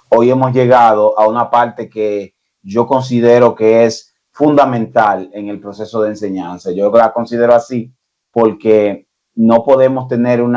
hoy hemos llegado a una parte que yo considero que es fundamental en el proceso de enseñanza. Yo la considero así porque no podemos tener un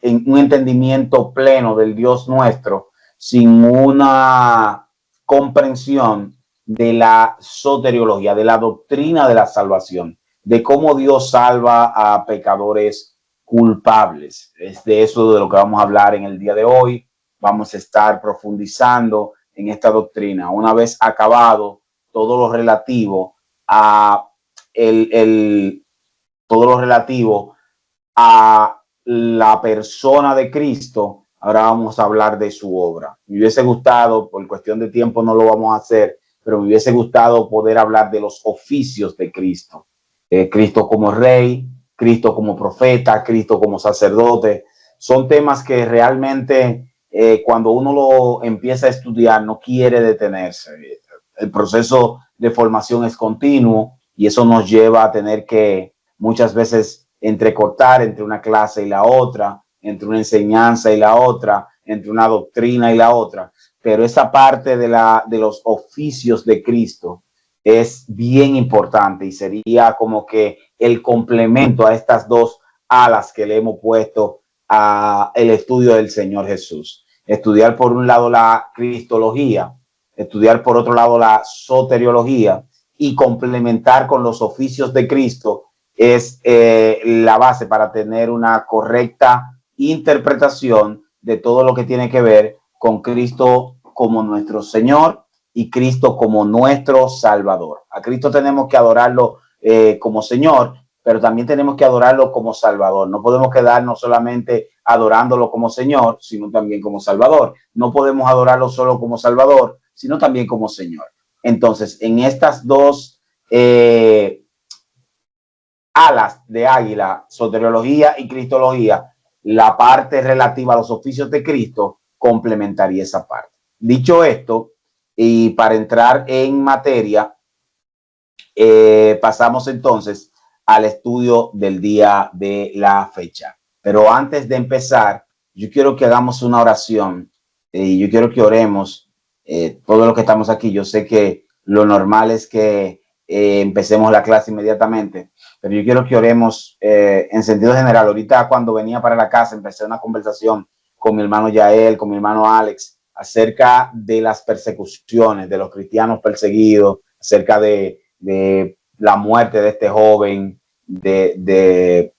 entendimiento pleno del Dios nuestro sin una comprensión de la soteriología, de la doctrina de la salvación, de cómo Dios salva a pecadores culpables. Es de eso de lo que vamos a hablar en el día de hoy. Vamos a estar profundizando en esta doctrina. Una vez acabado todo lo relativo a todo lo relativo a la persona de Cristo, ahora vamos a hablar de su obra. Me hubiese gustado, por cuestión de tiempo no lo vamos a hacer, pero me hubiese gustado poder hablar de los oficios de Cristo. Cristo como rey, Cristo como profeta, Cristo como sacerdote. Son temas que realmente cuando uno lo empieza a estudiar no quiere detenerse. El proceso de formación es continuo y eso nos lleva a tener que muchas veces entrecortar entre una clase y la otra, entre una enseñanza y la otra, entre una doctrina y la otra. Pero esa parte de los oficios de Cristo es bien importante y sería como que el complemento a estas dos alas que le hemos puesto a el estudio del Señor Jesús. Estudiar por un lado la cristología, estudiar por otro lado la soteriología y complementar con los oficios de Cristo es la base para tener una correcta interpretación de todo lo que tiene que ver con Cristo como nuestro Señor y Cristo como nuestro Salvador. A Cristo tenemos que adorarlo como Señor, pero también tenemos que adorarlo como Salvador. No podemos quedarnos solamente adorándolo como Señor, sino también como Salvador. No podemos adorarlo solo como Salvador, sino también como Señor. Entonces, en estas dos alas de águila, soteriología y cristología, la parte relativa a los oficios de Cristo complementaría esa parte. Dicho esto, y para entrar en materia, pasamos entonces al estudio del día de la fecha. Pero antes de empezar, yo quiero que hagamos una oración y yo quiero que oremos todo lo que estamos aquí. Yo sé que lo normal es que empecemos la clase inmediatamente, pero yo quiero que oremos en sentido general. Ahorita cuando venía para la casa empecé una conversación con mi hermano Yael, con mi hermano Alex, acerca de las persecuciones, de los cristianos perseguidos, acerca de la muerte de este joven, de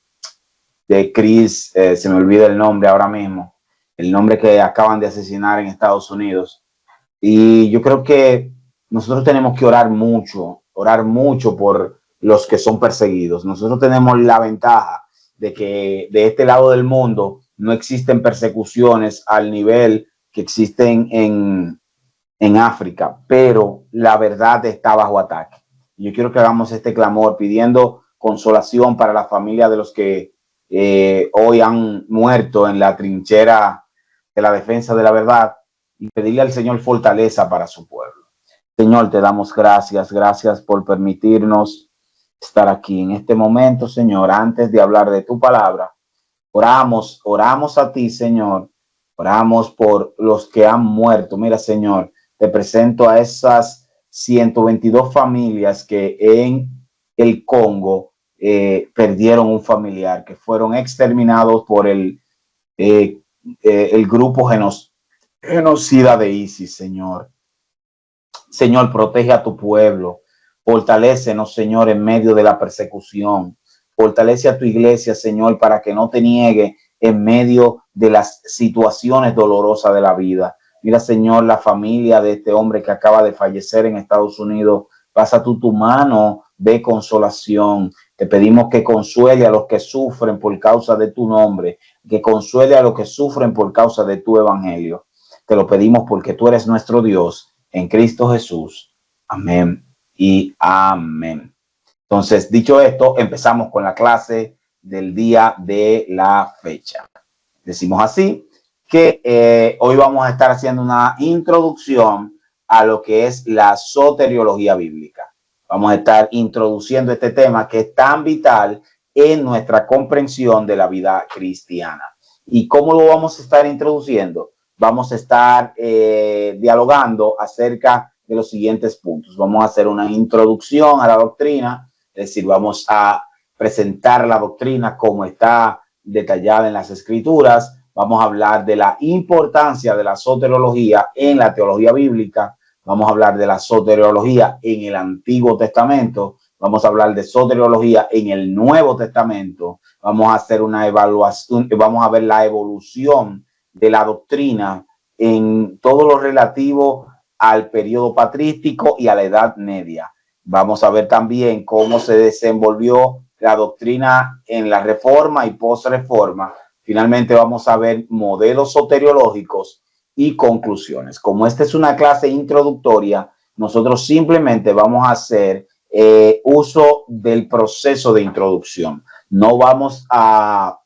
Chris, se me olvida el nombre ahora mismo, el nombre que acaban de asesinar en Estados Unidos. Y yo creo que nosotros tenemos que orar mucho por los que son perseguidos. Nosotros tenemos la ventaja de que de este lado del mundo no existen persecuciones al nivel que existen en África, pero la verdad está bajo ataque. Yo quiero que hagamos este clamor pidiendo consolación para la familia de los que hoy han muerto en la trinchera de la defensa de la verdad y pedirle al Señor fortaleza para su pueblo. Señor, te damos gracias por permitirnos estar aquí en este momento, Señor. Antes de hablar de tu palabra, oramos a ti, Señor. Oramos por los que han muerto. Mira, Señor, te presento a esas 122 familias que en el Congo perdieron un familiar, que fueron exterminados por el grupo genocida de ISIS, Señor. Señor, protege a tu pueblo. Fortalécenos, Señor, en medio de la persecución. Fortalece a tu iglesia, Señor, para que no te niegue en medio de las situaciones dolorosas de la vida. Mira, Señor, la familia de este hombre que acaba de fallecer en Estados Unidos, pasa tú tu mano de consolación. Te pedimos que consuele a los que sufren por causa de tu nombre, que consuele a los que sufren por causa de tu evangelio. Te lo pedimos porque tú eres nuestro Dios en Cristo Jesús. Amén y amén. Entonces, dicho esto, empezamos con la clase del día de la fecha. Decimos así que hoy vamos a estar haciendo una introducción a lo que es la soteriología bíblica. Vamos a estar introduciendo este tema que es tan vital en nuestra comprensión de la vida cristiana. ¿Y cómo lo vamos a estar introduciendo? vamos a estar dialogando acerca de los siguientes puntos. Vamos a hacer una introducción a la doctrina, es decir, vamos a presentar la doctrina como está detallada en las escrituras. Vamos a hablar de la importancia de la soteriología en la teología bíblica. Vamos a hablar de la soteriología en el Antiguo Testamento. Vamos a hablar de soteriología en el Nuevo Testamento. Vamos a hacer una evaluación, vamos a ver la evolución de la doctrina en todo lo relativo al periodo patrístico y a la Edad Media. Vamos a ver también cómo se desenvolvió la doctrina en la Reforma y post-Reforma. Finalmente vamos a ver modelos soteriológicos y conclusiones. Como esta es una clase introductoria, nosotros simplemente vamos a hacer uso del proceso de introducción. No vamos a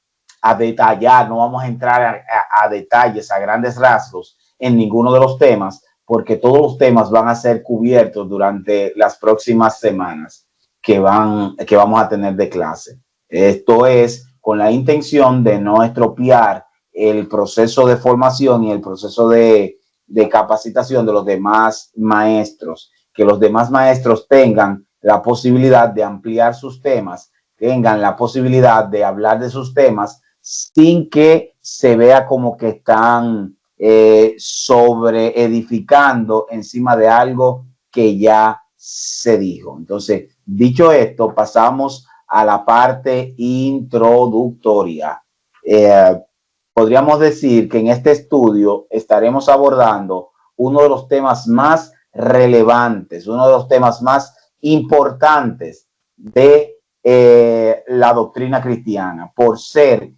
detallar, no vamos a entrar a detalles, a grandes rasgos en ninguno de los temas, porque todos los temas van a ser cubiertos durante las próximas semanas que vamos a tener de clase. Esto es con la intención de no estropear el proceso de formación y el proceso de capacitación de los demás maestros, que los demás maestros tengan la posibilidad de ampliar sus temas, tengan la posibilidad de hablar de sus temas sin que se vea como que están sobre edificando encima de algo que ya se dijo. Entonces, dicho esto, pasamos a la parte introductoria. Podríamos decir que en este estudio estaremos abordando uno de los temas más relevantes, uno de los temas más importantes de la doctrina cristiana, por ser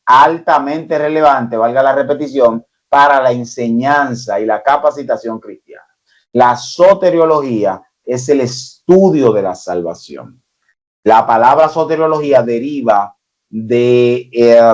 altamente relevante, valga la repetición, para la enseñanza y la capacitación cristiana. La soteriología es el estudio de la salvación. La palabra soteriología deriva de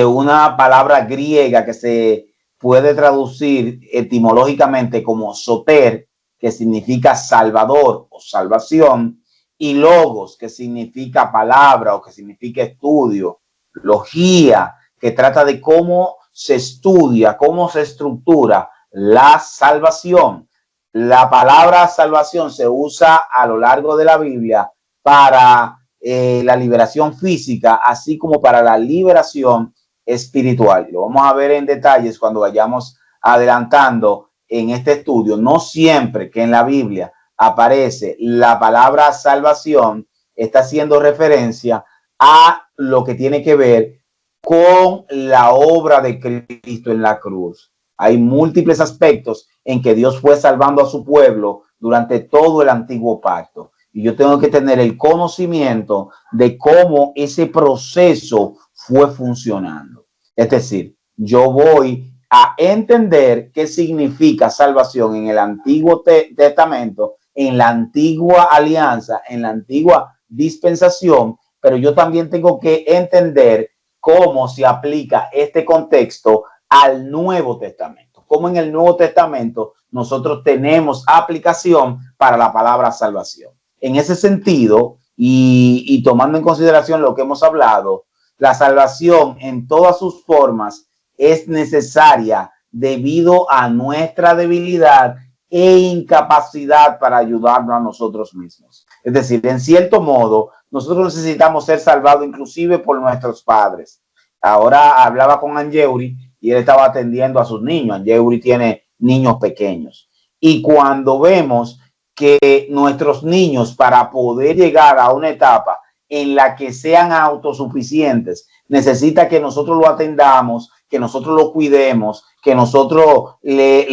una palabra griega que se puede traducir etimológicamente como soter, que significa salvador o salvación, y logos, que significa palabra o que significa estudio, logía, que trata de cómo se estudia, cómo se estructura la salvación. La palabra salvación se usa a lo largo de la Biblia para la liberación física, así como para la liberación espiritual. Lo vamos a ver en detalles cuando vayamos adelantando en este estudio. No siempre que en la Biblia aparece la palabra salvación está haciendo referencia a lo que tiene que ver con la obra de Cristo en la cruz. Hay múltiples aspectos en que Dios fue salvando a su pueblo durante todo el antiguo pacto. Y yo tengo que tener el conocimiento de cómo ese proceso fue funcionando. Es decir, yo voy a entender qué significa salvación en el Antiguo Testamento, en la antigua alianza, en la antigua dispensación, pero yo también tengo que entender cómo se aplica este contexto al Nuevo Testamento. Cómo en el Nuevo Testamento nosotros tenemos aplicación para la palabra salvación. En ese sentido, y tomando en consideración lo que hemos hablado, la salvación en todas sus formas es necesaria debido a nuestra debilidad e incapacidad para ayudarnos a nosotros mismos. Es decir, en cierto modo, nosotros necesitamos ser salvados inclusive por nuestros padres. Ahora hablaba con Angeuri y él estaba atendiendo a sus niños. Angeuri tiene niños pequeños. Y cuando vemos que nuestros niños, para poder llegar a una etapa en la que sean autosuficientes, necesita que nosotros lo atendamos, que nosotros lo cuidemos, que nosotros le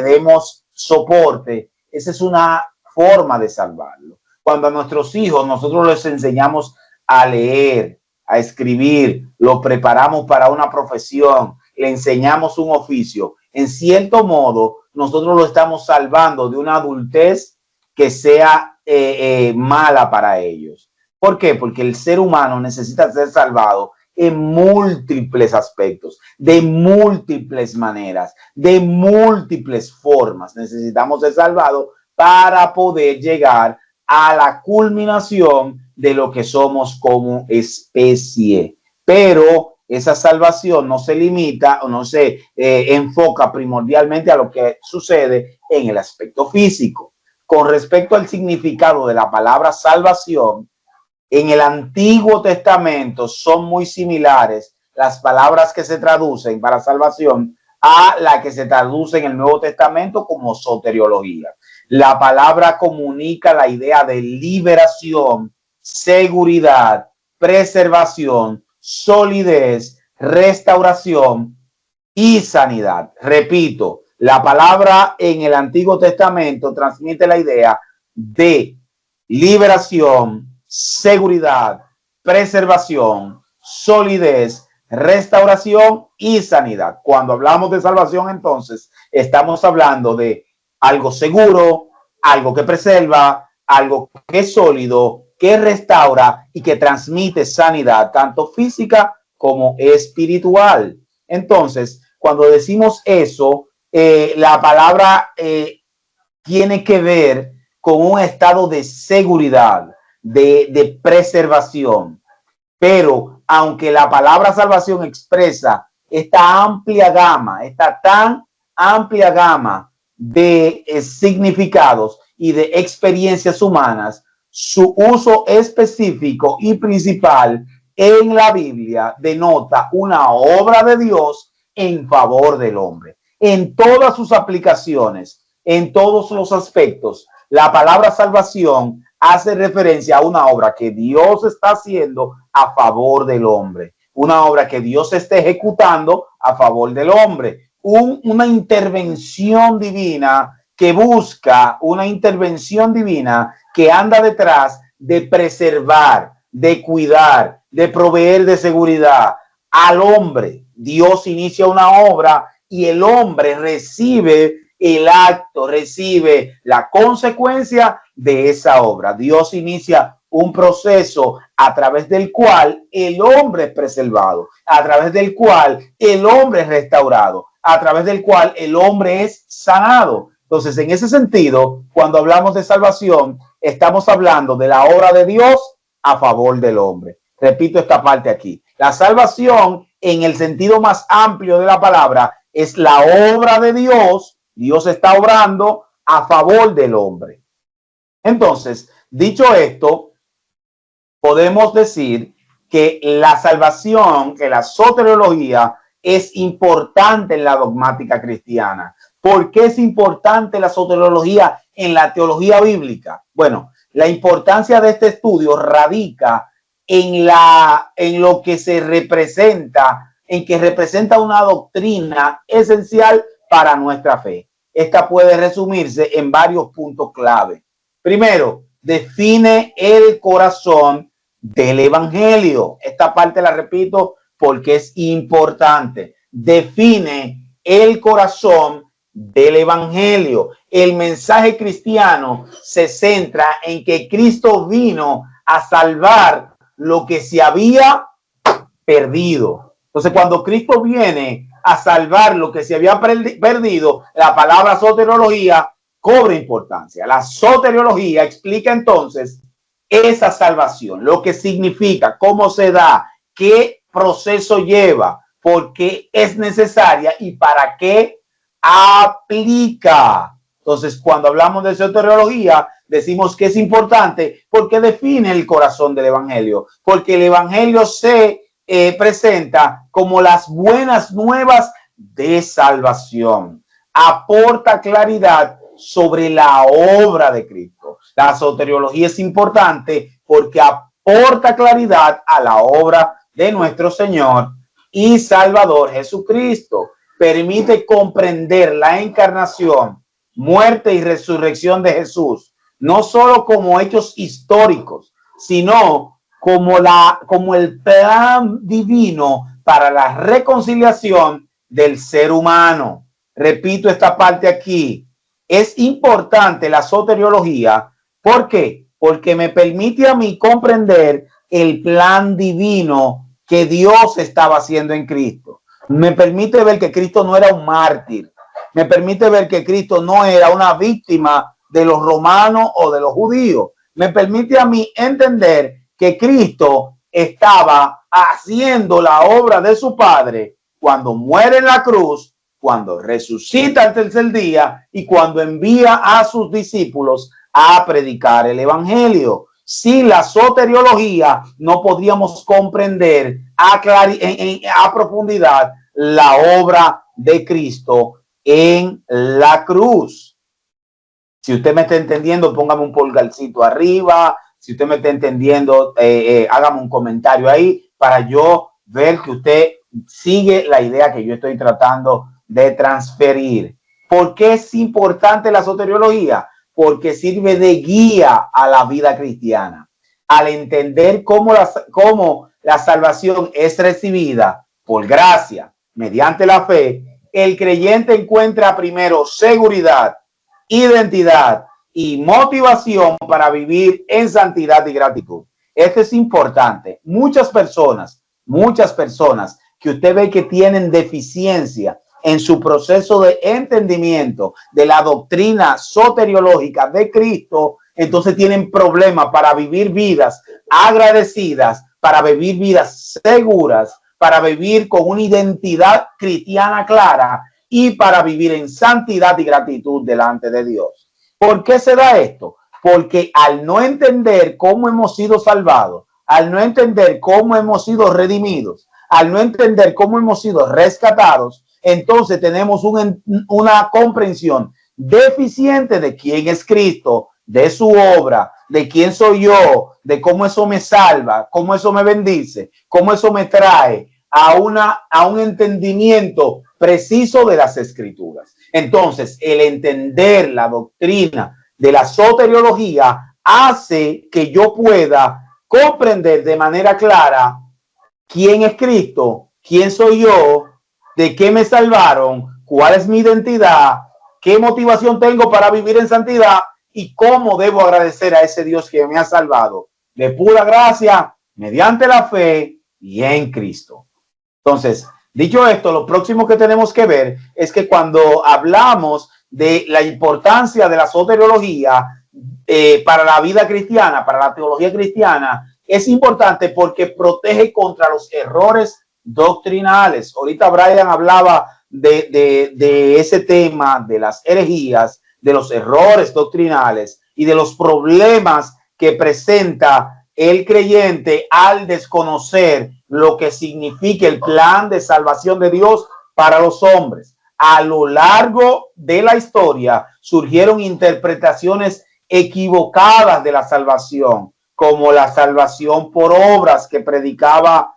demos soporte. Esa es una forma de salvarlo. Cuando a nuestros hijos nosotros les enseñamos a leer, a escribir, lo preparamos para una profesión, le enseñamos un oficio, en cierto modo nosotros lo estamos salvando de una adultez que sea mala para ellos. ¿Por qué? Porque el ser humano necesita ser salvado en múltiples aspectos, de múltiples maneras, de múltiples formas. Necesitamos ser salvados para poder llegar a la culminación de lo que somos como especie. Pero esa salvación no se limita o no se enfoca primordialmente a lo que sucede en el aspecto físico. Con respecto al significado de la palabra salvación, en el Antiguo Testamento son muy similares las palabras que se traducen para salvación a la que se traduce en el Nuevo Testamento como soteriología. La palabra comunica la idea de liberación, seguridad, preservación, solidez, restauración y sanidad. Repito, la palabra en el Antiguo Testamento transmite la idea de liberación, seguridad, preservación, solidez, restauración y sanidad. Cuando hablamos de salvación, entonces, estamos hablando de algo seguro, algo que preserva, algo que es sólido, que restaura y que transmite sanidad, tanto física como espiritual. Entonces, cuando decimos eso, la palabra tiene que ver con un estado de seguridad, de preservación. Pero aunque la palabra salvación expresa esta amplia gama, esta tan amplia gama de significados y de experiencias humanas, su uso específico y principal en la Biblia denota una obra de Dios en favor del hombre. En todas sus aplicaciones, en todos los aspectos, la palabra salvación hace referencia a una obra que Dios está haciendo a favor del hombre, una obra que Dios está ejecutando a favor del hombre, una intervención divina que busca, una intervención divina que anda detrás de preservar, de cuidar, de proveer de seguridad al hombre. Dios inicia una obra y el hombre recibe el acto, recibe la consecuencia de esa obra. Dios inicia un proceso a través del cual el hombre es preservado, a través del cual el hombre es restaurado, a través del cual el hombre es sanado. Entonces, en ese sentido, cuando hablamos de salvación, estamos hablando de la obra de Dios a favor del hombre. Repito esta parte aquí. La salvación, en el sentido más amplio de la palabra, es la obra de Dios. Dios está obrando a favor del hombre. Entonces, dicho esto, podemos decir que la salvación, que la soteriología es importante en la dogmática cristiana. ¿Por qué es importante la soteriología en la teología bíblica? Bueno, la importancia de este estudio radica en lo que se representa, en que representa una doctrina esencial para nuestra fe. Esta puede resumirse en varios puntos clave. Primero, define el corazón del evangelio. Esta parte la repito porque es importante. Define el corazón del evangelio. El mensaje cristiano se centra en que Cristo vino a salvar lo que se había perdido. Entonces, cuando Cristo viene a salvar lo que se había perdido, la palabra soteriología cobra importancia. La soteriología explica entonces esa salvación, lo que significa, cómo se da, qué proceso lleva, por qué es necesaria y para qué aplica. Entonces, cuando hablamos de soteriología, decimos que es importante porque define el corazón del evangelio, porque el evangelio se presenta como las buenas nuevas de salvación, aporta claridad sobre la obra de Cristo. La soteriología es importante porque aporta claridad a la obra de nuestro Señor y Salvador Jesucristo. Permite comprender la encarnación, muerte y resurrección de Jesús, no solo como hechos históricos, sino como el plan divino para la reconciliación del ser humano. Repito esta parte aquí. Es importante la soteriología. ¿Por qué? Porque me permite a mí comprender el plan divino que Dios estaba haciendo en Cristo. Me permite ver que Cristo no era un mártir. Me permite ver que Cristo no era una víctima de los romanos o de los judíos. Me permite a mí entender que Cristo estaba haciendo la obra de su Padre cuando muere en la cruz, cuando resucita el tercer día y cuando envía a sus discípulos a predicar el evangelio. Sin la soteriología no podríamos comprender a profundidad la obra de Cristo en la cruz. Si usted me está entendiendo, póngame un pulgarcito arriba. Si usted me está entendiendo, hágame un comentario ahí para yo ver que usted sigue la idea que yo estoy tratando de transferir. ¿Por qué es importante la soteriología? Porque sirve de guía a la vida cristiana. Al entender cómo la salvación es recibida por gracia, mediante la fe, el creyente encuentra primero seguridad, identidad y motivación para vivir en santidad y gratitud. Esto es importante. Muchas personas que usted ve que tienen deficiencia en su proceso de entendimiento de la doctrina soteriológica de Cristo, entonces tienen problemas para vivir vidas agradecidas, para vivir vidas seguras, para vivir con una identidad cristiana clara y para vivir en santidad y gratitud delante de Dios. ¿Por qué se da esto? Porque al no entender cómo hemos sido salvados, al no entender cómo hemos sido redimidos, al no entender cómo hemos sido rescatados, entonces tenemos una comprensión deficiente de quién es Cristo, de su obra, de quién soy yo, de cómo eso me salva, cómo eso me bendice, cómo eso me trae a un entendimiento preciso de las Escrituras. Entonces, el entender la doctrina de la soteriología hace que yo pueda comprender de manera clara quién es Cristo, quién soy yo, de qué me salvaron, cuál es mi identidad, qué motivación tengo para vivir en santidad y cómo debo agradecer a ese Dios que me ha salvado de pura gracia, mediante la fe y en Cristo. Entonces, dicho esto, lo próximo que tenemos que ver es que cuando hablamos de la importancia de la soteriología para la vida cristiana, para la teología cristiana, es importante porque protege contra los errores doctrinales. Ahorita Brian hablaba de ese tema, de las herejías, de los errores doctrinales y de los problemas que presenta el creyente al desconocer lo que significa el plan de salvación de Dios para los hombres. A lo largo de la historia surgieron interpretaciones equivocadas de la salvación, como la salvación por obras que predicaba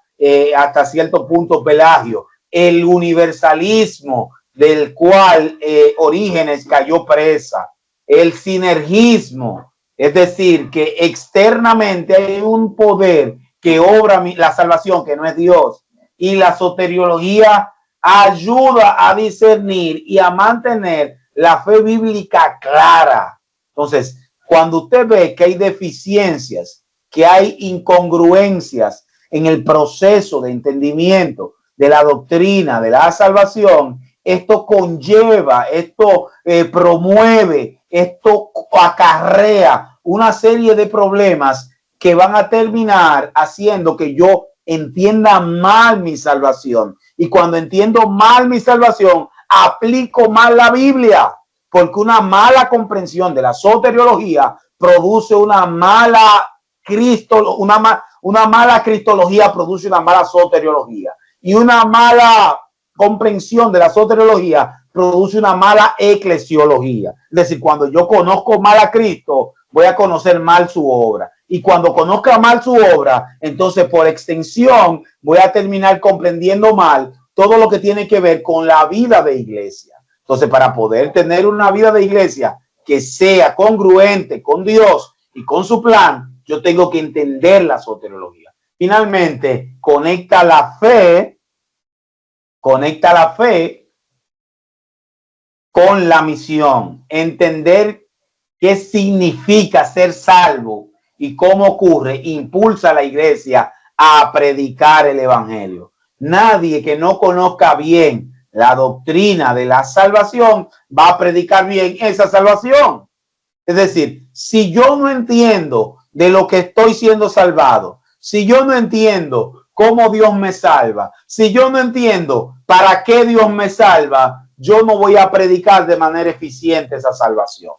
hasta cierto punto Pelagio, el universalismo del cual Orígenes cayó presa, el sinergismo, es decir, que externamente hay un poder que obra la salvación, que no es Dios, y la soteriología ayuda a discernir y a mantener la fe bíblica clara. Entonces, cuando usted ve que hay deficiencias, que hay incongruencias en el proceso de entendimiento de la doctrina de la salvación, esto conlleva, esto promueve, esto acarrea una serie de problemas que van a terminar haciendo que yo entienda mal mi salvación. Y cuando entiendo mal mi salvación, aplico mal la Biblia, porque una mala comprensión de la soteriología produce una mala cristología produce una mala soteriología, y una mala comprensión de la soteriología produce una mala eclesiología. Es decir, cuando yo conozco mal a Cristo, voy a conocer mal su obra, y cuando conozca mal su obra, entonces por extensión voy a terminar comprendiendo mal todo lo que tiene que ver con la vida de iglesia. Entonces, para poder tener una vida de iglesia que sea congruente con Dios y con su plan, yo tengo que entender la soteriología. Finalmente, conecta la fe con la misión. Entender qué significa ser salvo y cómo ocurre, impulsa a la iglesia a predicar el evangelio. Nadie que no conozca bien la doctrina de la salvación va a predicar bien esa salvación. Es decir, si yo no entiendo de lo que estoy siendo salvado, si yo no entiendo cómo Dios me salva, si yo no entiendo para qué Dios me salva, yo no voy a predicar de manera eficiente esa salvación.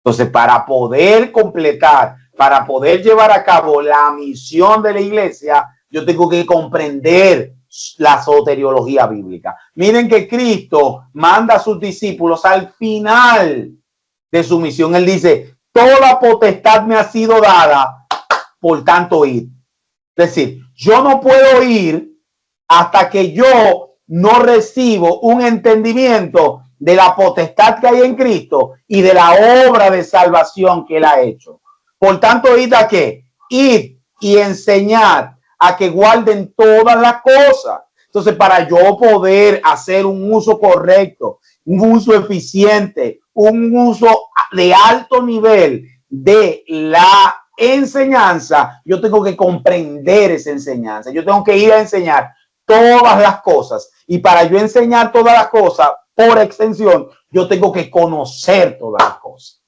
Entonces, para poder completar, para poder llevar a cabo la misión de la iglesia, yo tengo que comprender la soteriología bíblica. Miren que Cristo manda a sus discípulos al final de su misión. Él dice, toda potestad me ha sido dada, por tanto id. Es decir, yo no puedo ir hasta que yo no recibo un entendimiento de la potestad que hay en Cristo y de la obra de salvación que él ha hecho. Por tanto, id a qué? Id y enseñad a que guarden todas las cosas. Entonces, para yo poder hacer un uso correcto, un uso eficiente, un uso de alto nivel de la enseñanza, yo tengo que comprender esa enseñanza. Yo tengo que ir a enseñar todas las cosas. Y para yo enseñar todas las cosas, por extensión, yo tengo que conocer todas las cosas.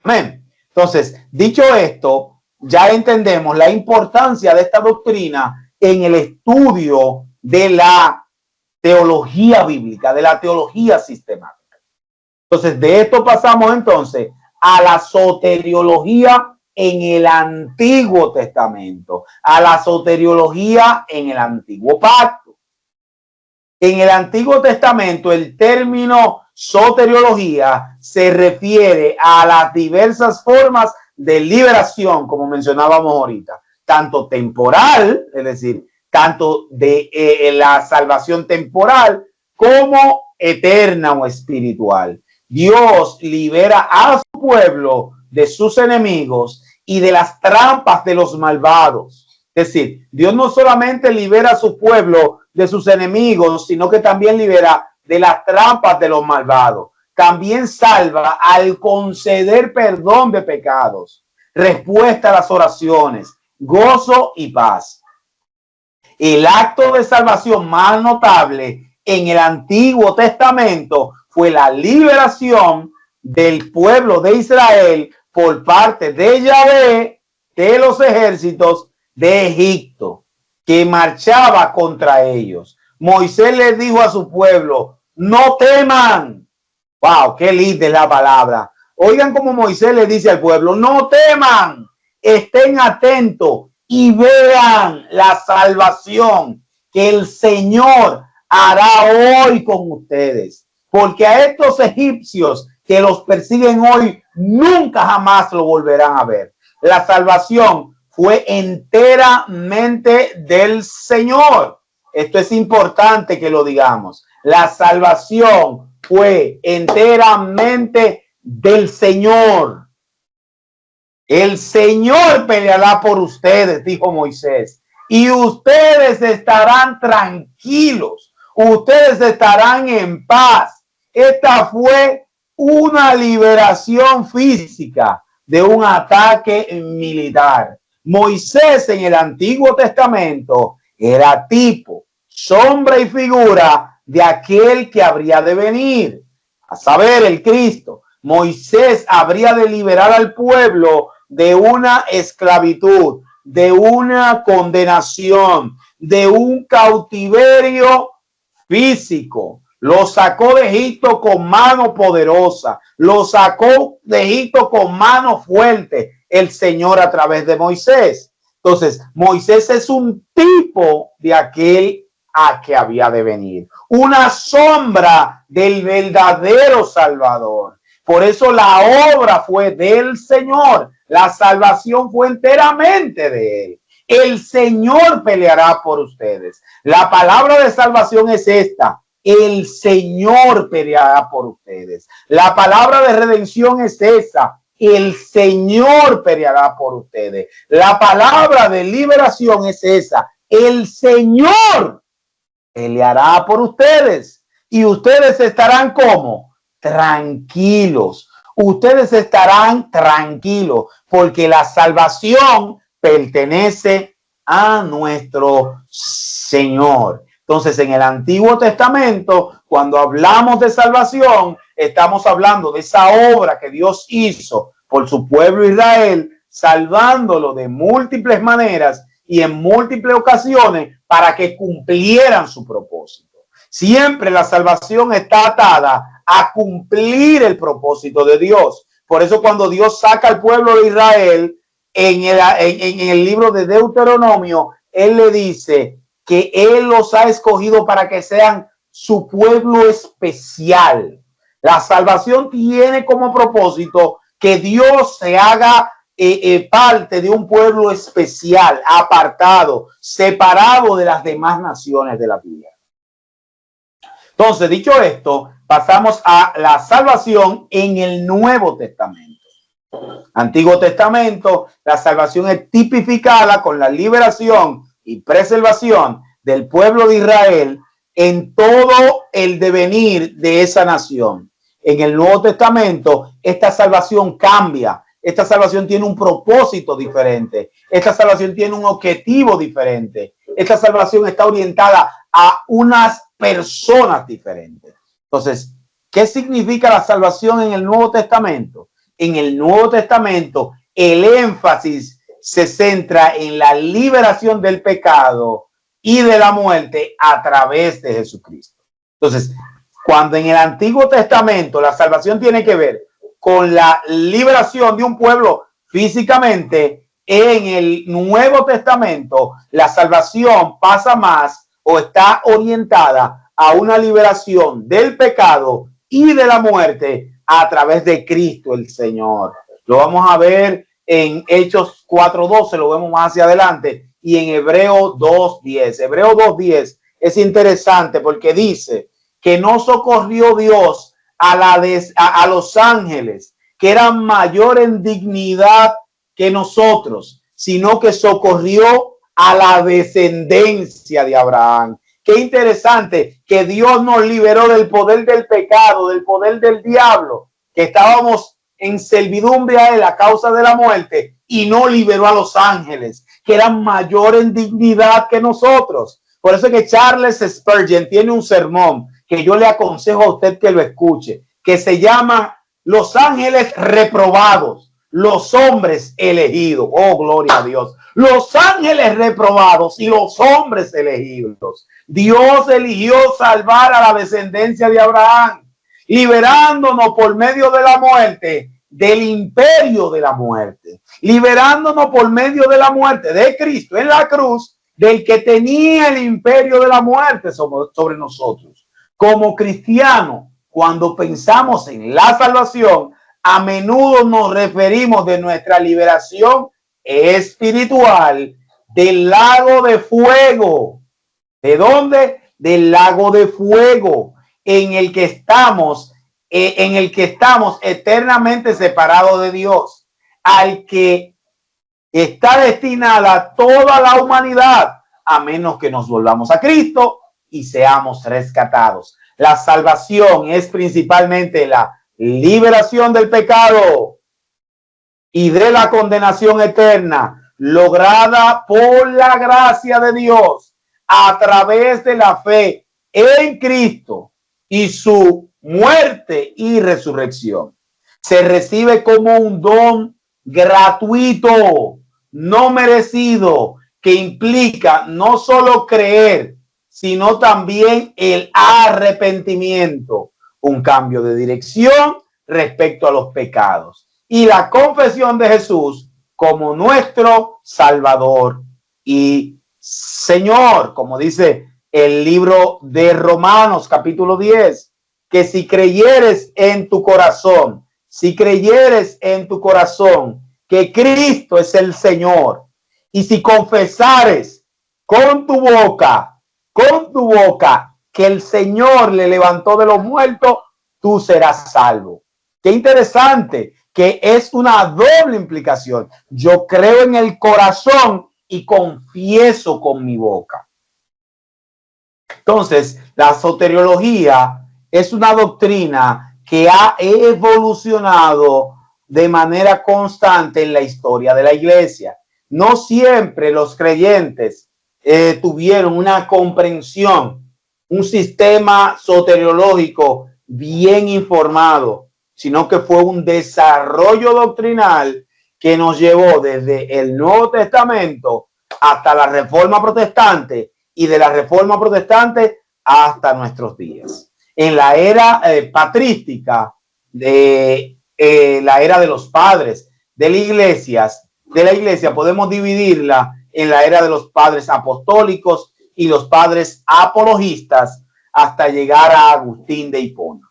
Amén. Entonces, dicho esto, ya entendemos la importancia de esta doctrina en el estudio de la teología bíblica, de la teología sistemática. Entonces, de esto pasamos entonces a la soteriología en el Antiguo Testamento, a la soteriología en el Antiguo Pacto. En el Antiguo Testamento, el término soteriología se refiere a las diversas formas de liberación, como mencionábamos ahorita, tanto temporal, es decir, tanto de la salvación temporal como eterna o espiritual. Dios libera a su pueblo de sus enemigos y de las trampas de los malvados. Es decir, Dios no solamente libera a su pueblo de sus enemigos, sino que también libera de las trampas de los malvados. También salva al conceder perdón de pecados, respuesta a las oraciones, gozo y paz. El acto de salvación más notable en el Antiguo Testamento fue la liberación del pueblo de Israel por parte de Yahvé, de los ejércitos de Egipto, que marchaba contra ellos. Moisés les dijo a su pueblo, no teman. Wow, qué linda es la palabra. Oigan cómo Moisés le dice al pueblo, no teman, estén atentos y vean la salvación que el Señor hará hoy con ustedes. Porque a estos egipcios que los persiguen hoy, nunca jamás lo volverán a ver. La salvación fue enteramente del Señor. Esto es importante que lo digamos. La salvación fue enteramente del Señor. El Señor peleará por ustedes, dijo Moisés, y ustedes estarán tranquilos, ustedes estarán en paz. Esta fue una liberación física de un ataque militar. Moisés en el Antiguo Testamento era tipo, sombra y figura de aquel que habría de venir, a saber, el Cristo. Moisés habría de liberar al pueblo de una esclavitud, de una condenación, de un cautiverio físico. Lo sacó de Egipto con mano poderosa, lo sacó de Egipto con mano fuerte el Señor a través de Moisés. Entonces, Moisés es un tipo de aquel a que había de venir, una sombra del verdadero Salvador. Por eso la obra fue del Señor, la salvación fue enteramente de él. El Señor peleará por ustedes. La palabra de salvación es esta: el Señor peleará por ustedes. La palabra de redención es esa: el Señor peleará por ustedes. La palabra de liberación es esa: el Señor peleará por ustedes. Y ustedes estarán como tranquilos. Ustedes estarán tranquilos porque la salvación pertenece a nuestro Señor. Entonces, en el Antiguo Testamento, cuando hablamos de salvación, estamos hablando de esa obra que Dios hizo por su pueblo Israel, salvándolo de múltiples maneras y en múltiples ocasiones para que cumplieran su propósito. Siempre la salvación está atada a cumplir el propósito de Dios. Por eso cuando Dios saca al pueblo de Israel en el libro de Deuteronomio, Él le dice que Él los ha escogido para que sean su pueblo especial. La salvación tiene como propósito que Dios se haga parte de un pueblo especial, apartado, separado de las demás naciones de la tierra. Entonces, dicho esto, pasamos a la salvación en el Nuevo Testamento. Antiguo Testamento, la salvación es tipificada con la liberación y preservación del pueblo de Israel en todo el devenir de esa nación. En el Nuevo Testamento, esta salvación cambia. Esta salvación tiene un propósito diferente. Esta salvación tiene un objetivo diferente. Esta salvación está orientada a unas personas diferentes. Entonces, ¿qué significa la salvación en el Nuevo Testamento? En el Nuevo Testamento, el énfasis se centra en la liberación del pecado y de la muerte a través de Jesucristo. Entonces, cuando en el Antiguo Testamento la salvación tiene que ver con la liberación de un pueblo físicamente, en el Nuevo Testamento la salvación pasa más o está orientada a una liberación del pecado y de la muerte a través de Cristo el Señor. Lo vamos a ver en Hechos 4:12, lo vemos más hacia adelante, y en Hebreo 2:10. Hebreo 2:10 es interesante porque dice que no socorrió Dios a los ángeles, que eran mayor en dignidad que nosotros, sino que socorrió a la descendencia de Abraham. Qué interesante que Dios nos liberó del poder del pecado, del poder del diablo, que estábamos en servidumbre a él a causa de la muerte, y no liberó a los ángeles, que eran mayor en dignidad que nosotros. Por eso es que Charles Spurgeon tiene un sermón que yo le aconsejo a usted que lo escuche, que se llama Los ángeles reprobados, los hombres elegidos. Oh, gloria a Dios. Los ángeles reprobados y los hombres elegidos. Dios eligió salvar a la descendencia de Abraham, liberándonos por medio de la muerte del imperio de la muerte, liberándonos por medio de la muerte de Cristo en la cruz, del que tenía el imperio de la muerte sobre nosotros. Como cristianos, cuando pensamos en la salvación, a menudo nos referimos de nuestra liberación espiritual del lago de fuego. ¿De dónde? Del lago de fuego en el que estamos eternamente separados de Dios, al que está destinada toda la humanidad, a menos que nos volvamos a Cristo y seamos rescatados. La salvación es principalmente la liberación del pecado y de la condenación eterna, lograda por la gracia de Dios a través de la fe en Cristo y su muerte y resurrección. Se recibe como un don gratuito, no merecido, que implica no solo creer, sino también el arrepentimiento, un cambio de dirección respecto a los pecados y la confesión de Jesús como nuestro Salvador y Señor, como dice el libro de Romanos capítulo 10, que si creyeres en tu corazón que Cristo es el Señor, y si confesares con tu boca que el Señor le levantó de los muertos, tú serás salvo. Qué interesante, que es una doble implicación. Yo creo en el corazón y confieso con mi boca. Entonces, la soteriología es una doctrina que ha evolucionado de manera constante en la historia de la iglesia. No siempre los creyentes tuvieron una comprensión, un sistema soteriológico bien informado, sino que fue un desarrollo doctrinal que nos llevó desde el Nuevo Testamento hasta la Reforma Protestante y de la Reforma Protestante hasta nuestros días. En la era patrística, de la era de los padres de la iglesia, podemos dividirla en la era de los padres apostólicos y los padres apologistas hasta llegar a Agustín de Hipona.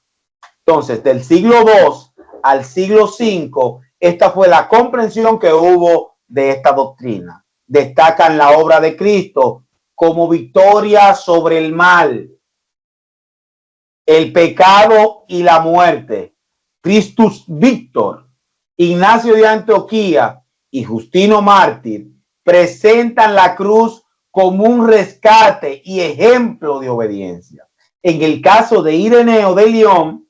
Entonces, del siglo II al siglo V, esta fue la comprensión que hubo de esta doctrina. Destacan la obra de Cristo como victoria sobre el mal, el pecado y la muerte. Christus Victor, Ignacio de Antioquía y Justino Mártir presentan la cruz como un rescate y ejemplo de obediencia. En el caso de Ireneo de León,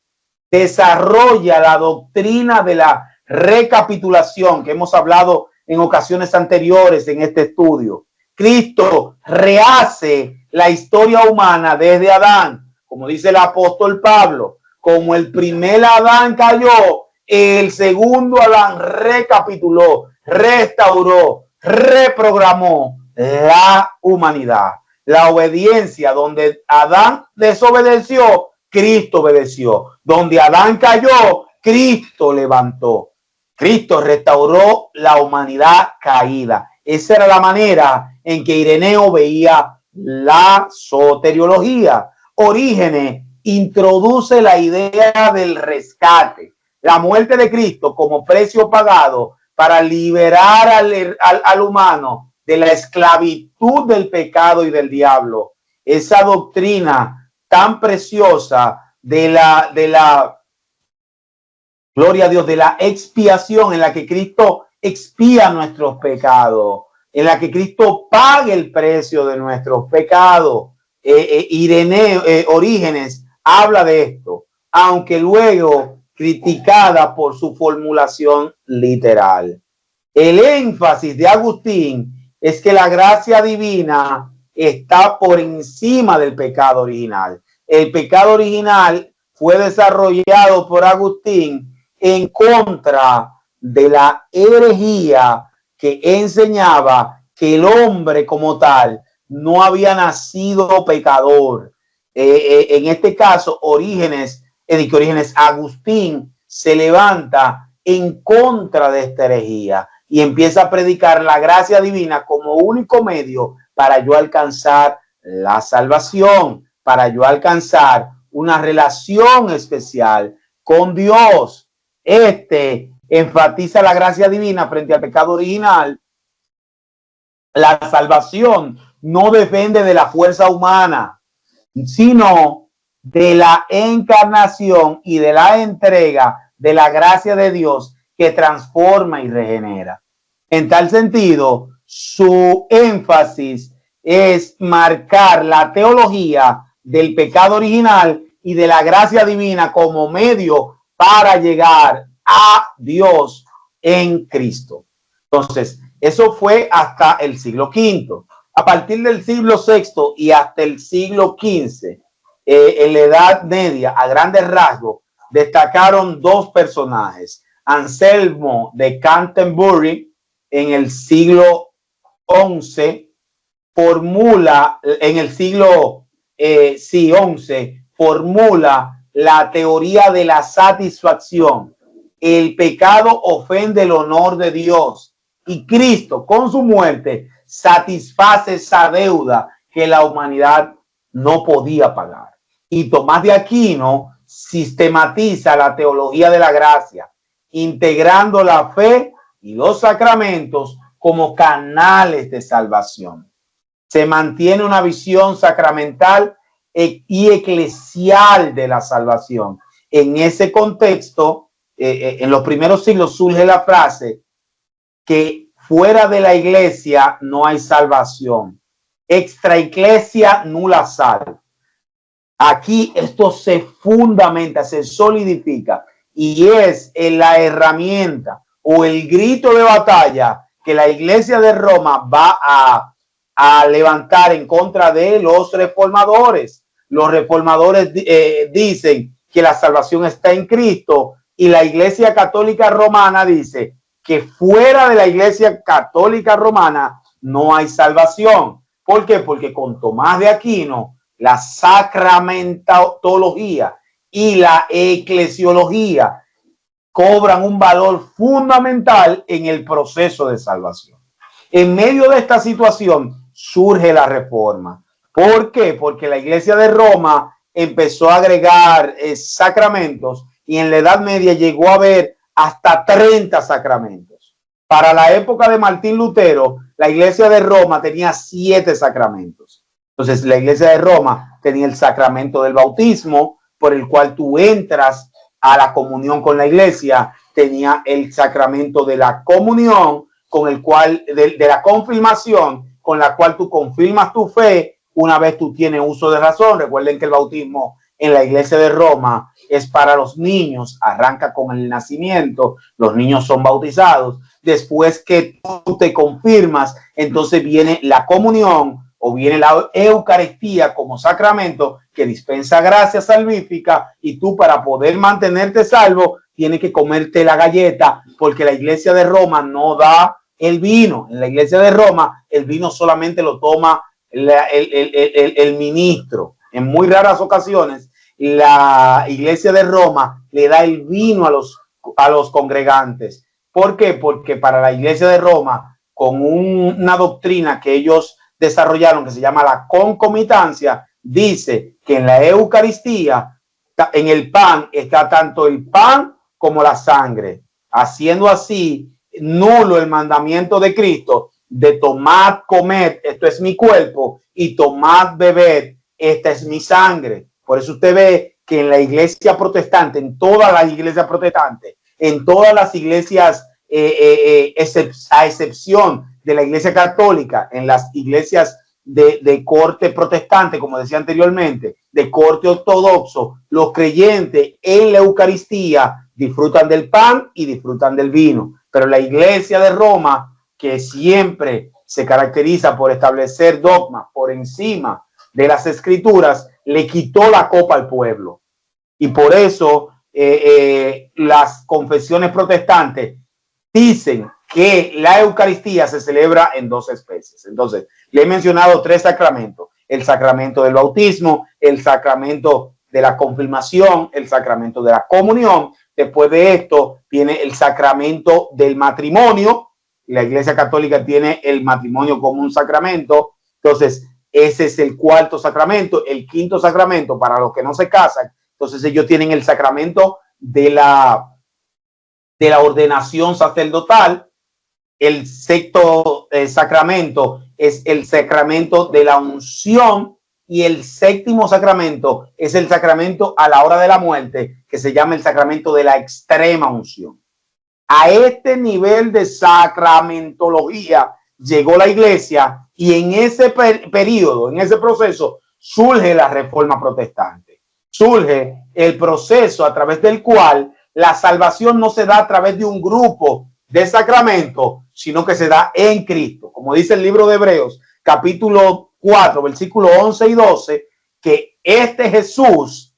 desarrolla la doctrina de la recapitulación que hemos hablado en ocasiones anteriores en este estudio. Cristo rehace la historia humana desde Adán, como dice el apóstol Pablo. Como el primer Adán cayó, el segundo Adán recapituló, restauró, reprogramó la humanidad. La obediencia, donde Adán desobedeció, Cristo obedeció. Donde Adán cayó, Cristo levantó. Cristo restauró la humanidad caída. Esa era la manera en que Ireneo veía la soteriología. Orígenes introduce la idea del rescate, la muerte de Cristo como precio pagado para liberar al humano de la esclavitud del pecado y del diablo. Esa doctrina tan preciosa de la gloria a Dios, de la expiación, en la que Cristo expía nuestros pecados, en la que Cristo paga el precio de nuestros pecados. Orígenes habla de esto, aunque luego criticada por su formulación literal. El énfasis de Agustín es que la gracia divina está por encima del pecado original. El pecado original fue desarrollado por Agustín en contra de la herejía que enseñaba que el hombre como tal no había nacido pecador. En este caso, Orígenes, Agustín se levanta en contra de esta herejía y empieza a predicar la gracia divina como único medio para yo alcanzar la salvación, para yo alcanzar una relación especial con Dios. Enfatiza la gracia divina frente al pecado original. La salvación no depende de la fuerza humana, sino de la encarnación y de la entrega de la gracia de Dios que transforma y regenera. En tal sentido, su énfasis es marcar la teología del pecado original y de la gracia divina como medio para llegar a Dios en Cristo. Entonces, eso fue hasta el siglo V. A partir del siglo VI y hasta el siglo XV, en la Edad Media, a grandes rasgos, destacaron dos personajes. Anselmo de Canterbury, en el siglo XI, formula la teoría de la satisfacción. El pecado ofende el honor de Dios y Cristo, con su muerte, satisface esa deuda que la humanidad no podía pagar. Y Tomás de Aquino sistematiza la teología de la gracia, integrando la fe y los sacramentos como canales de salvación. Se mantiene una visión sacramental y eclesial de la salvación. En ese contexto, en los primeros siglos surge la frase que fuera de la iglesia no hay salvación. Extra iglesia nula sal. Aquí esto se fundamenta, se solidifica y es la herramienta o el grito de batalla que la iglesia de Roma va a levantar en contra de los reformadores. Los reformadores dicen que la salvación está en Cristo y la iglesia católica romana dice que fuera de la iglesia católica romana no hay salvación. ¿Por qué? Porque con Tomás de Aquino, la sacramentología y la eclesiología cobran un valor fundamental en el proceso de salvación. En medio de esta situación surge la Reforma. ¿Por qué? Porque la Iglesia de Roma empezó a agregar sacramentos y en la Edad Media llegó a haber hasta 30 sacramentos. Para la época de Martín Lutero, la Iglesia de Roma tenía 7 sacramentos. Entonces, la Iglesia de Roma tenía el sacramento del bautismo, por el cual tú entras a la comunión con la Iglesia. Tenía el sacramento de la comunión, con el cual, de la confirmación, con la cual tú confirmas tu fe una vez tú tienes uso de razón. Recuerden que el bautismo en la Iglesia de Roma es para los niños, arranca con el nacimiento, los niños son bautizados. Después que tú te confirmas, entonces viene la comunión o viene la Eucaristía como sacramento que dispensa gracia salvífica, y tú, para poder mantenerte salvo, tienes que comerte la galleta, porque la Iglesia de Roma no da el vino. En la Iglesia de Roma el vino solamente lo toma el ministro. En muy raras ocasiones la Iglesia de Roma le da el vino a los congregantes. ¿Por qué? Porque para la Iglesia de Roma, con una doctrina que ellos desarrollaron que se llama la concomitancia, dice que en la Eucaristía, en el pan, está tanto el pan como la sangre, haciendo así nulo el mandamiento de Cristo de tomad, comed, esto es mi cuerpo, y tomad, bebed, esta es mi sangre. Por eso usted ve que en la iglesia protestante, en todas las iglesias protestantes, en todas las iglesias, a excepción de la iglesia católica, en las iglesias de corte protestante, como decía anteriormente, de corte ortodoxo, los creyentes en la Eucaristía disfrutan del pan y disfrutan del vino. Pero la Iglesia de Roma, que siempre se caracteriza por establecer dogmas por encima de las escrituras, le quitó la copa al pueblo. Y por eso las confesiones protestantes dicen que la Eucaristía se celebra en 2 especies. Entonces, le he mencionado 3 sacramentos: el sacramento del bautismo, el sacramento de la confirmación, el sacramento de la comunión. Después de esto viene el sacramento del matrimonio. La Iglesia Católica tiene el matrimonio como un sacramento. Entonces, ese es el 4º sacramento. El 5º sacramento, para los que no se casan, entonces ellos tienen el sacramento de la ordenación sacerdotal. El 6º sacramento es el sacramento de la unción, y el 7º sacramento es el sacramento a la hora de la muerte, que se llama el sacramento de la extrema unción. A este nivel de sacramentología llegó la iglesia, y en ese periodo, en ese proceso, surge la Reforma Protestante. Surge el proceso a través del cual la salvación no se da a través de un grupo de sacramentos, sino que se da en Cristo. Como dice el libro de Hebreos, capítulo 4, versículos 11 y 12, que este Jesús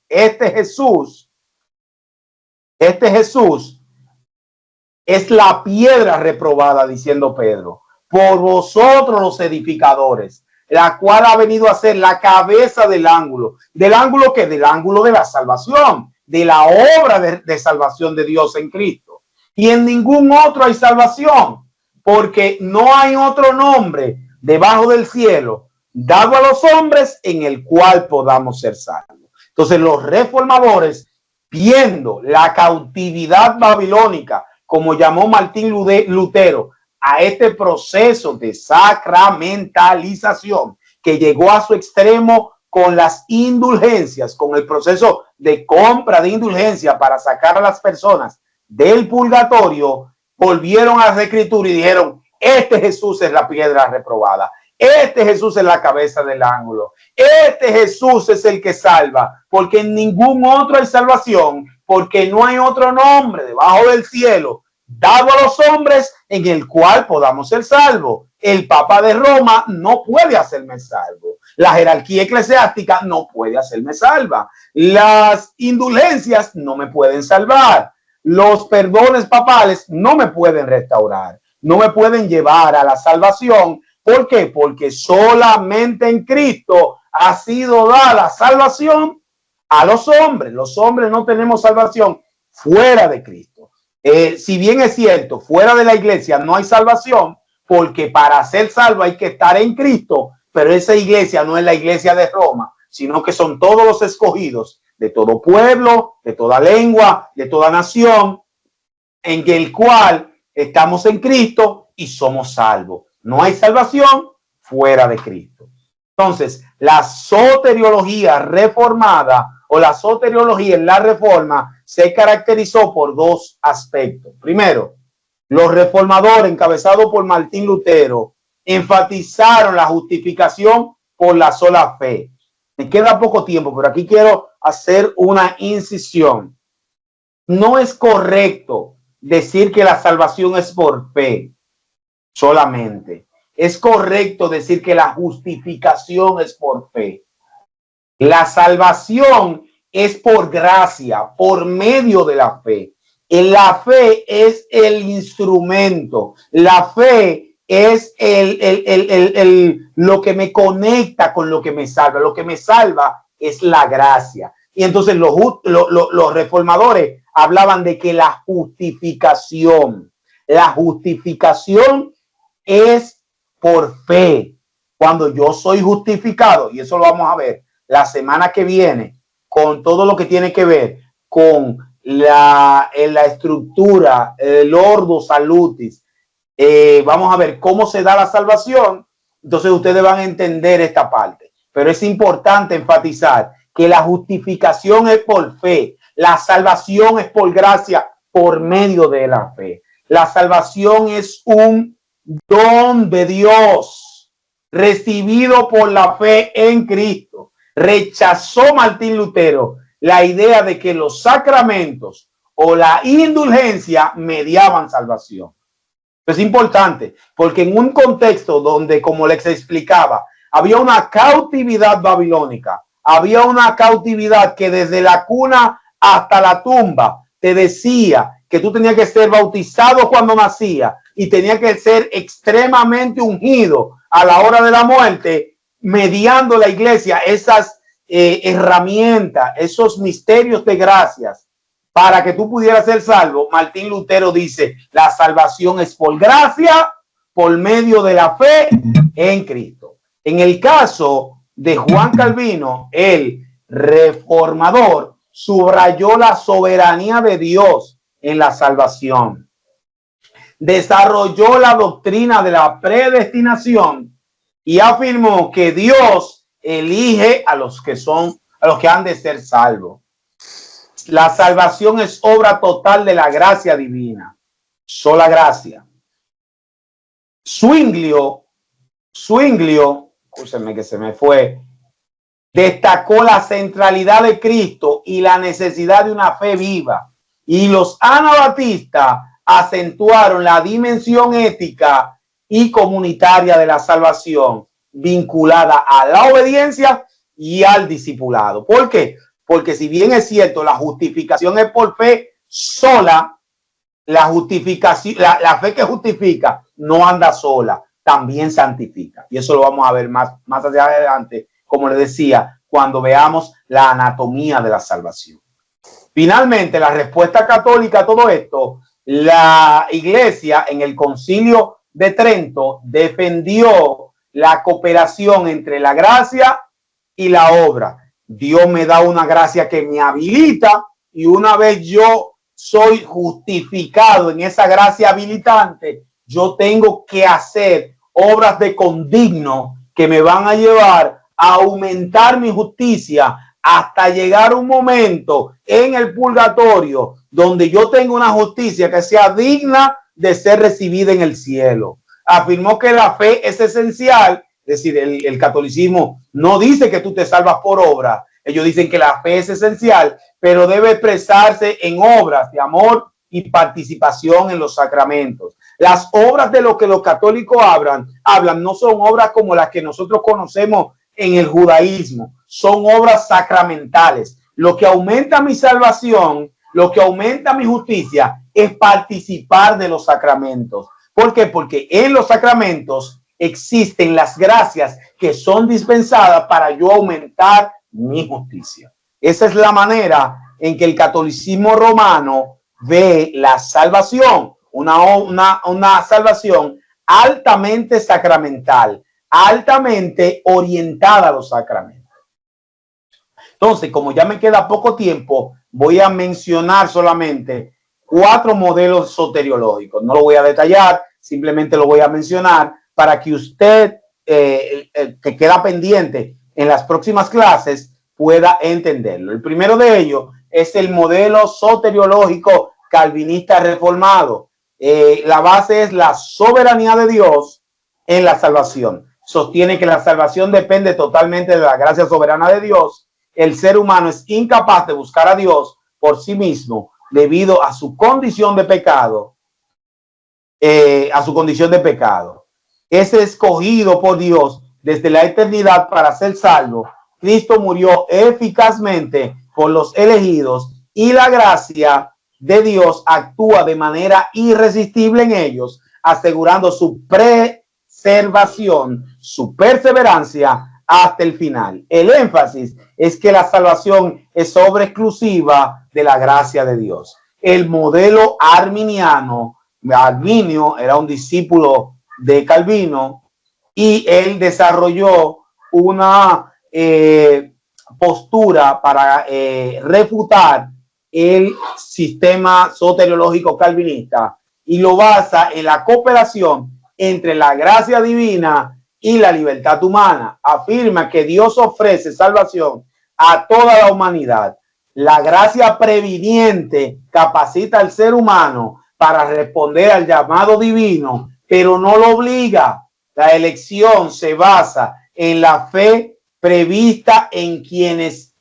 es la piedra reprobada, diciendo Pedro, por vosotros los edificadores, la cual ha venido a ser la cabeza del ángulo. ¿Del ángulo qué? Del ángulo de la salvación, de la obra de salvación de Dios en Cristo. Y en ningún otro hay salvación, porque no hay otro nombre debajo del cielo dado a los hombres en el cual podamos ser salvos. Entonces, los reformadores, viendo la cautividad babilónica, como llamó Martín Lutero a este proceso de sacramentalización que llegó a su extremo con las indulgencias, con el proceso de compra de indulgencia para sacar a las personas del purgatorio, volvieron a la escritura y dijeron: este Jesús es la piedra reprobada, este Jesús es la cabeza del ángulo, este Jesús es el que salva, porque en ningún otro hay salvación, porque no hay otro nombre debajo del cielo dado a los hombres en el cual podamos ser salvos. El Papa de Roma no puede hacerme salvo. La jerarquía eclesiástica no puede hacerme salva. Las indulgencias no me pueden salvar. Los perdones papales no me pueden restaurar. No me pueden llevar a la salvación, ¿Por qué? Porque solamente en Cristo ha sido dada salvación a los hombres. Los hombres no tenemos salvación fuera de Cristo. Si bien es cierto, fuera de la iglesia no hay salvación, porque para ser salvo hay que estar en Cristo, pero esa iglesia no es la iglesia de Roma, sino que son todos los escogidos de todo pueblo, de toda lengua, de toda nación, en el cual estamos en Cristo y somos salvos. No hay salvación fuera de Cristo. Entonces, la soteriología reformada o la soteriología en la Reforma se caracterizó por dos aspectos. Primero, los reformadores, encabezados por Martín Lutero, enfatizaron la justificación por la sola fe. Me queda poco tiempo, pero aquí quiero hacer una incisión. No es correcto decir que la salvación es por fe solamente. Es correcto decir que la justificación es por fe. La salvación es por gracia, por medio de la fe. La fe es el instrumento. La fe es lo que me conecta con lo que me salva. Lo que me salva es la gracia. Y entonces los reformadores hablaban de que la justificación es por fe. Cuando yo soy justificado, y eso lo vamos a ver la semana que viene, con todo lo que tiene que ver con la estructura, el ordo salutis, vamos a ver cómo se da la salvación. Entonces ustedes van a entender esta parte, pero es importante enfatizar que la justificación es por fe, la salvación es por gracia por medio de la fe. La salvación es un don de Dios recibido por la fe en Cristo. Rechazó Martín Lutero la idea de que los sacramentos o la indulgencia mediaban salvación. Es importante porque en un contexto donde, como les explicaba, había una cautividad babilónica, había una cautividad que desde la cuna hasta la tumba te decía que tú tenías que ser bautizado cuando nacía y tenía que ser extremadamente ungido a la hora de la muerte, mediando la iglesia esas herramientas, esos misterios de gracias para que tú pudieras ser salvo. Martín Lutero dice, la salvación es por gracia, por medio de la fe en Cristo. En el caso de Juan Calvino, el reformador subrayó la soberanía de Dios en la salvación. Desarrolló la doctrina de la predestinación y afirmó que Dios elige a los que han de ser salvos. La salvación es obra total de la gracia divina, sola gracia. Zwinglio, escúcheme que se me fue, destacó la centralidad de Cristo y la necesidad de una fe viva. Y los anabatistas acentuaron la dimensión ética y comunitaria de la salvación, vinculada a la obediencia y al discipulado. ¿Por qué? Porque si bien es cierto, la justificación es por fe sola, la fe que justifica no anda sola, también santifica. Y eso lo vamos a ver más hacia adelante, como les decía, cuando veamos la anatomía de la salvación. Finalmente, la respuesta católica a todo esto, la iglesia en el Concilio de Trento defendió la cooperación entre la gracia y la obra. Dios me da una gracia que me habilita y una vez yo soy justificado en esa gracia habilitante, yo tengo que hacer obras de condigno que me van a llevar a aumentar mi justicia hasta llegar un momento en el purgatorio donde yo tengo una justicia que sea digna de ser recibida en el cielo. Afirmó que la fe es esencial, es decir, el catolicismo no dice que tú te salvas por obra, ellos dicen que la fe es esencial, pero debe expresarse en obras de amor y participación en los sacramentos. Las obras de lo que los católicos hablan no son obras como las que nosotros conocemos en el judaísmo, son obras sacramentales. Lo que aumenta mi salvación, lo que aumenta mi justicia es participar de los sacramentos. ¿Por qué? Porque en los sacramentos existen las gracias que son dispensadas para yo aumentar mi justicia. Esa es la manera en que el catolicismo romano ve la salvación, una salvación altamente sacramental, altamente orientada a los sacramentos. Entonces, como ya me queda poco tiempo, voy a mencionar solamente 4 modelos soteriológicos. No lo voy a detallar, simplemente lo voy a mencionar para que usted, que queda pendiente en las próximas clases, pueda entenderlo. El primero de ellos es el modelo soteriológico calvinista reformado. La base es la soberanía de Dios en la salvación. Sostiene que la salvación depende totalmente de la gracia soberana de Dios. El ser humano es incapaz de buscar a Dios por sí mismo debido a su condición de pecado. Es escogido por Dios desde la eternidad para ser salvo. Cristo murió eficazmente por los elegidos y la gracia de Dios actúa de manera irresistible en ellos, asegurando su preservación, su perseverancia hasta el final. El énfasis es que la salvación es obra exclusiva de la gracia de Dios. El modelo arminiano, Arminio era un discípulo de Calvino y él desarrolló una postura para refutar el sistema soteriológico calvinista y lo basa en la cooperación entre la gracia divina y la libertad humana. Afirma que Dios ofrece salvación a toda la humanidad. La gracia previniente capacita al ser humano para responder al llamado divino, pero no lo obliga. La elección se basa en la fe prevista en quienes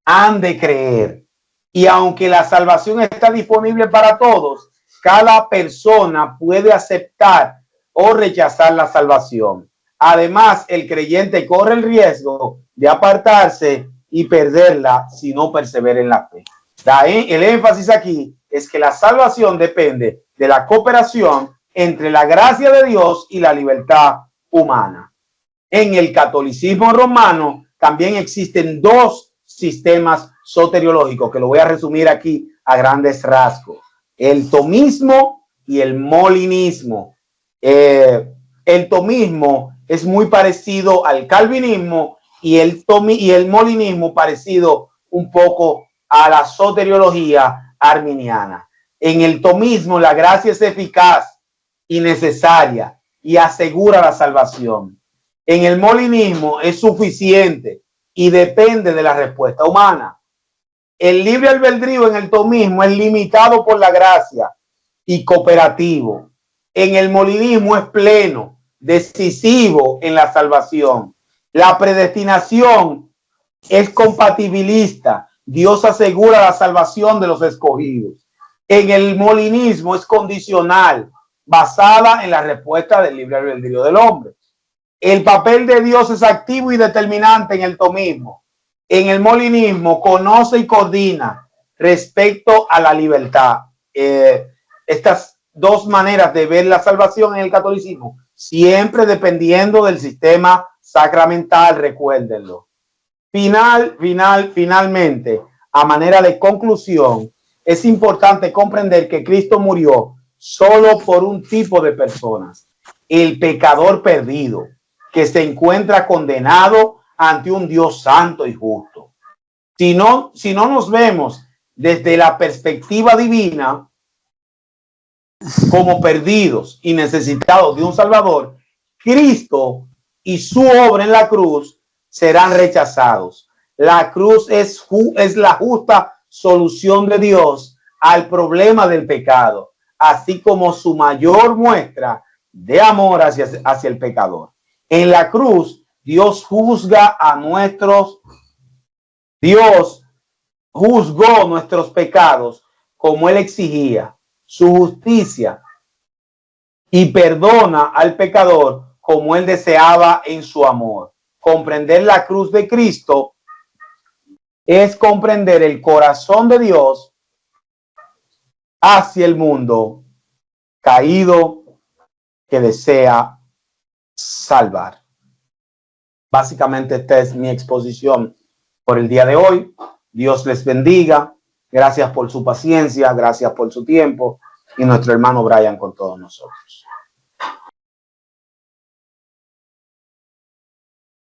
han de creer. Y aunque la salvación está disponible para todos, cada persona puede aceptar o rechazar la salvación. Además, el creyente corre el riesgo de apartarse y perderla si no persevera en la fe. El énfasis aquí es que la salvación depende de la cooperación entre la gracia de Dios y la libertad humana. En el catolicismo romano también existen 2 sistemas soteriológicos que lo voy a resumir aquí a grandes rasgos: el tomismo y el molinismo. El tomismo es muy parecido al calvinismo y el molinismo parecido un poco a la soteriología arminiana. En el tomismo la gracia es eficaz y necesaria y asegura la salvación. En el molinismo es suficiente y depende de la respuesta humana. El libre albedrío en el tomismo es limitado por la gracia y cooperativo. En el molinismo es pleno, decisivo en la salvación. La predestinación es compatibilista. Dios asegura la salvación de los escogidos. En el molinismo es condicional, basada en la respuesta del libre albedrío del hombre. El papel de Dios es activo y determinante en el tomismo. En el molinismo conoce y coordina respecto a la libertad. Estas 2 maneras de ver la salvación en el catolicismo, siempre dependiendo del sistema sacramental, recuérdenlo. Finalmente, a manera de conclusión, es importante comprender que Cristo murió solo por un tipo de personas: el pecador perdido, que se encuentra condenado ante un Dios santo y justo. Si no nos vemos desde la perspectiva divina como perdidos y necesitados de un Salvador, Cristo y su obra en la cruz serán rechazados. La cruz es la justa solución de Dios al problema del pecado, así como su mayor muestra de amor hacia el pecador. En la cruz, Dios juzgó nuestros pecados como Él exigía, su justicia, y perdona al pecador como Él deseaba en su amor. Comprender la cruz de Cristo es comprender el corazón de Dios hacia el mundo caído que desea salvar. Básicamente esta es mi exposición por el día de hoy. Dios les bendiga. Gracias por su paciencia, gracias por su tiempo y nuestro hermano Brian con todos nosotros.